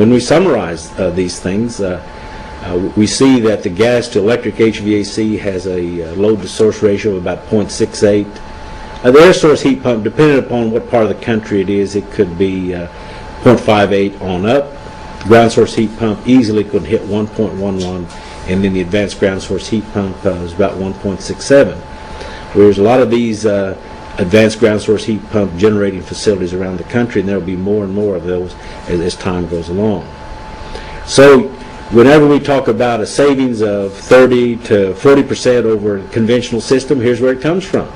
when we summarize these things, we see that the gas to electric HVAC has a load to source ratio of about 0.68. The air source heat pump, depending upon what part of the country it is, it could be 0.58 on up. The ground source heat pump easily could hit 1.11, and then the advanced ground source heat pump is about 1.67. Whereas a lot of these advanced ground source heat pump generating facilities around the country, and there will be more and more of those as time goes along. So whenever we talk about a savings of 30 to 40% over a conventional system, here's where it comes from.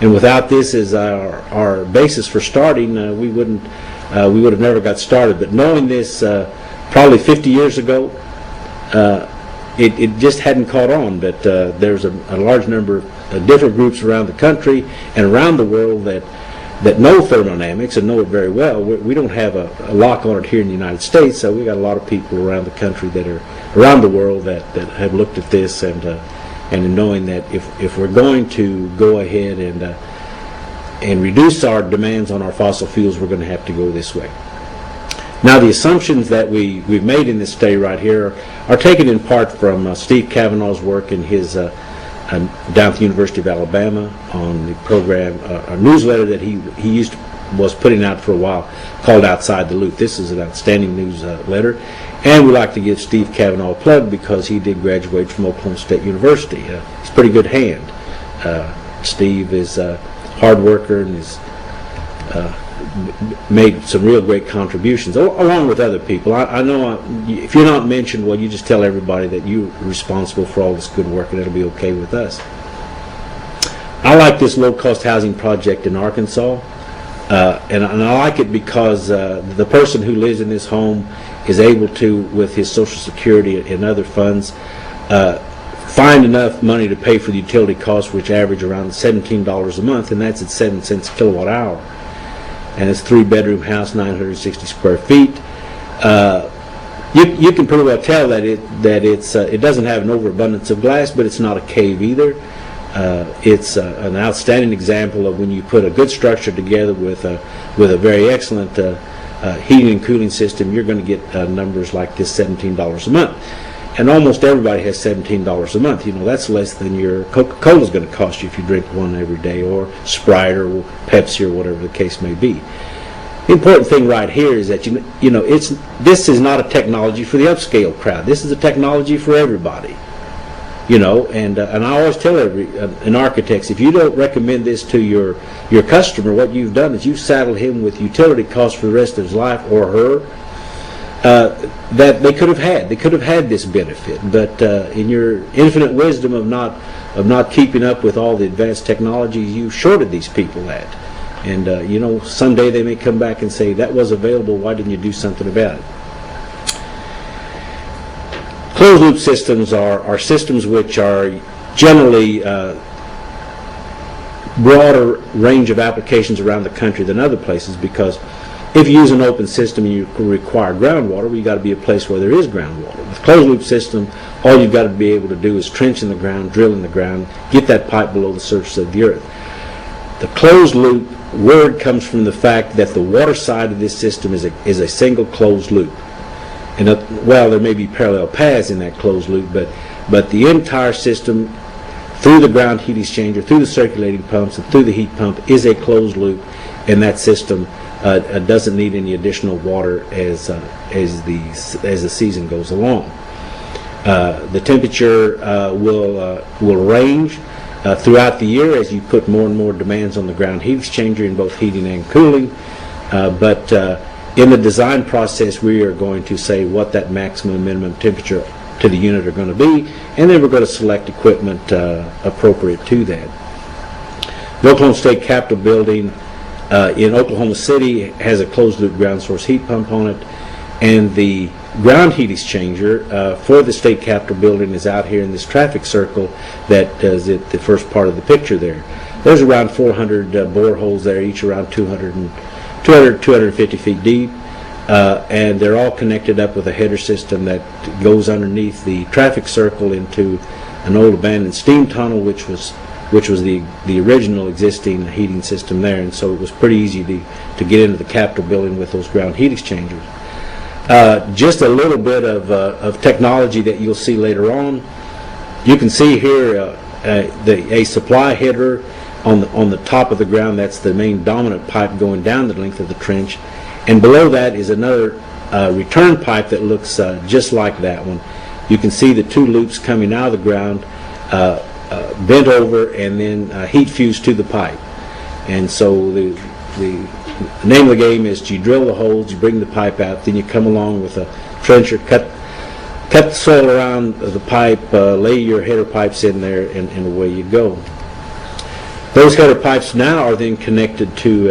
And without this as our basis for starting, we would have never got started. But knowing this probably 50 years ago, it just hadn't caught on. But there's a large number of different groups around the country and around the world that know thermodynamics and know it very well. We don't have a lock on it here in the United States, so we got a lot of people around the country that are around the world that have looked at this and in knowing that if we're going to go ahead and reduce our demands on our fossil fuels, we're going to have to go this way. Now, the assumptions that we've made in this study right here are taken in part from Steve Cavanaugh's work in his down at the University of Alabama on the program, a newsletter that he was putting out for a while called Outside the Loop. This is an outstanding newsletter, and we like to give Steve Cavanaugh a plug because he did graduate from Oklahoma State University. He's a pretty good hand. Steve is a hard worker and has made some real great contributions, along with other people. I know if you're not mentioned, well, you just tell everybody that you're responsible for all this good work, and it'll be okay with us. I like this low-cost housing project in Arkansas, and I like it because the person who lives in this home is able to, with his Social Security and other funds, find enough money to pay for the utility costs, which average around $17 a month, and that's at 7 cents a kilowatt hour. And it's a 3-bedroom house, 960 square feet. You can pretty well tell that it doesn't have an overabundance of glass, but it's not a cave either. It's an outstanding example of when you put a good structure together with a very excellent heating and cooling system, you're going to get numbers like this, $17 a month. And almost everybody has $17 a month. You know, that's less than your Coca-Cola is going to cost you if you drink one every day, or Sprite or Pepsi or whatever the case may be. The important thing right here is that this is not a technology for the upscale crowd. This is a technology for everybody. You know, and I always tell an architect, if you don't recommend this to your customer, what you've done is you've saddled him with utility costs for the rest of his life, or her, that they could have had. They could have had this benefit, but in your infinite wisdom of not keeping up with all the advanced technologies, you shorted these people that. And someday they may come back and say, that was available, why didn't you do something about it? Closed loop systems are systems which are generally broader range of applications around the country than other places, because if you use an open system and you require groundwater, well, you've got to be a place where there is groundwater. With closed loop system, all you've got to be able to do is trench in the ground, drill in the ground, get that pipe below the surface of the earth. The closed loop word comes from the fact that the water side of this system is a single closed loop. And there may be parallel paths in that closed loop, but the entire system, through the ground heat exchanger, through the circulating pumps, and through the heat pump, is a closed loop, and that system doesn't need any additional water as the season goes along. The temperature will range throughout the year as you put more and more demands on the ground heat exchanger in both heating and cooling, but in the design process, we are going to say what that maximum and minimum temperature to the unit are going to be, and then we're going to select equipment appropriate to that. The Oklahoma State Capitol building in Oklahoma City has a closed-loop ground source heat pump on it, and the ground heat exchanger for the State Capitol building is out here in this traffic circle that is at the first part of the picture there. There's around 400 boreholes there, each around 250 feet deep, and they're all connected up with a header system that goes underneath the traffic circle into an old abandoned steam tunnel, which was the original existing heating system there, and so it was pretty easy to get into the Capitol building with those ground heat exchangers. Just a little bit of technology that you'll see later on. You can see here a supply header on the top of the ground. That's the main dominant pipe going down the length of the trench, and below that is another return pipe that looks just like that one. You can see the two loops coming out of the ground, bent over, and then heat fused to the pipe. And so the name of the game is you drill the holes, you bring the pipe out, then you come along with a trencher, cut the soil around the pipe, lay your header pipes in there, and away you go. Those header pipes now are then connected to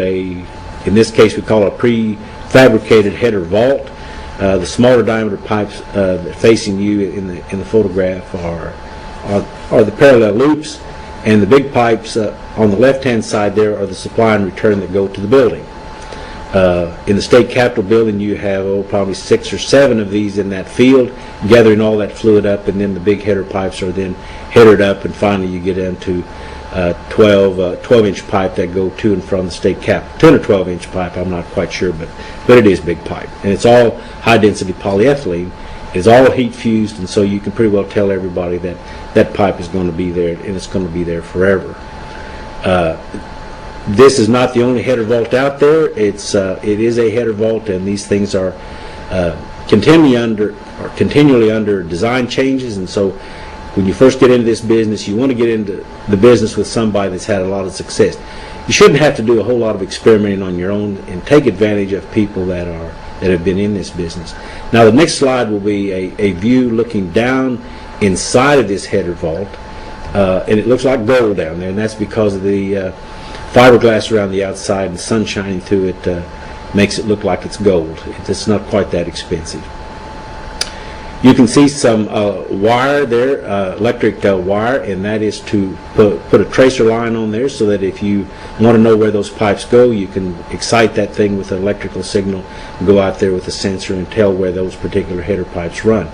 in this case we call a prefabricated header vault. The smaller diameter pipes facing you in the photograph are the parallel loops, and the big pipes on the left-hand side there are the supply and return that go to the building. In the State Capitol building, you have probably 6 or 7 of these in that field, gathering all that fluid up, and then the big header pipes are then headed up, and finally you get into 12-inch pipe that go to and from the State Capitol. 10 or 12-inch pipe, I'm not quite sure, but it is big pipe, and it's all high-density polyethylene. It's all heat fused, and so you can pretty well tell everybody that that pipe is going to be there, and it's going to be there forever. This is not the only header vault out there. It is a header vault, and these things are continually under design changes. And so, when you first get into this business, you want to get into the business with somebody that's had a lot of success. You shouldn't have to do a whole lot of experimenting on your own, and take advantage of people that have been in this business. Now, the next slide will be a view looking down inside of this header vault, and it looks like gold down there, and that's because of the fiberglass around the outside and the sun shining through it makes it look like it's gold. It's not quite that expensive. You can see some wire there, electric wire, and that is to put a tracer line on there so that if you want to know where those pipes go, you can excite that thing with an electrical signal, go out there with a sensor and tell where those particular header pipes run.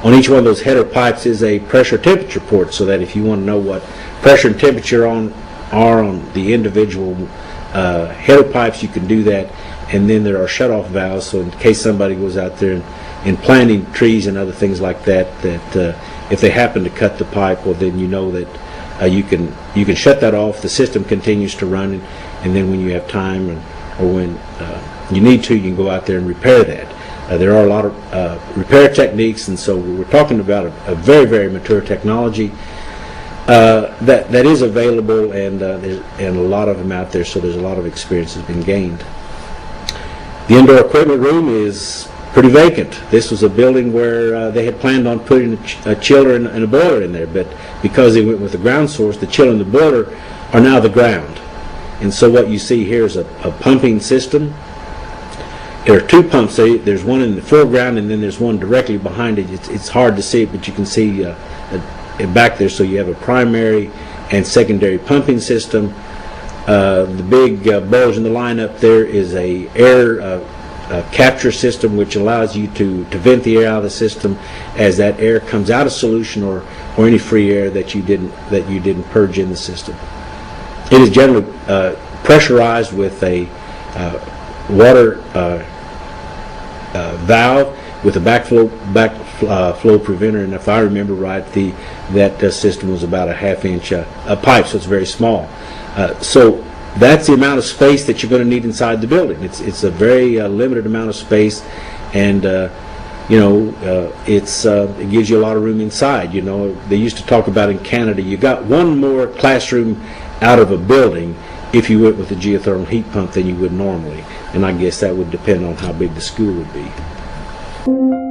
On each one of those header pipes is a pressure temperature port, so that if you want to know what pressure and temperature are on the individual header pipes, you can do that. And then there are shutoff valves, so in case somebody goes out there and planting trees and other things like that, if they happen to cut the pipe, well, then you know that you can shut that off. The system continues to run, and then when you have time or when you need to, you can go out there and repair that. There are a lot of repair techniques, and so we're talking about a very, very mature technology that is available, and a lot of them out there, so there's a lot of experience has been gained. The indoor equipment room is pretty vacant. This was a building where they had planned on putting a chiller and a boiler in there, but because they went with the ground source, the chiller and the boiler are now the ground. And so what you see here is a pumping system. There are 2 pumps. There's one in the foreground, and then there's one directly behind it. It's hard to see it, but you can see it back there. So you have a primary and secondary pumping system. The big bulge in the line up there is a air capture system, which allows you to vent the air out of the system as that air comes out of solution or any free air that you didn't purge in the system. It is generally pressurized with a water valve with a backflow preventer, and if I remember right, that system was about a 1/2 inch pipe, so it's very small. So that's the amount of space that you're going to need inside the building. It's a very limited amount of space, and it gives you a lot of room inside. You know, they used to talk about in Canada, you got one more classroom out of a building if you went with a geothermal heat pump than you would normally, and I guess that would depend on how big the school would be.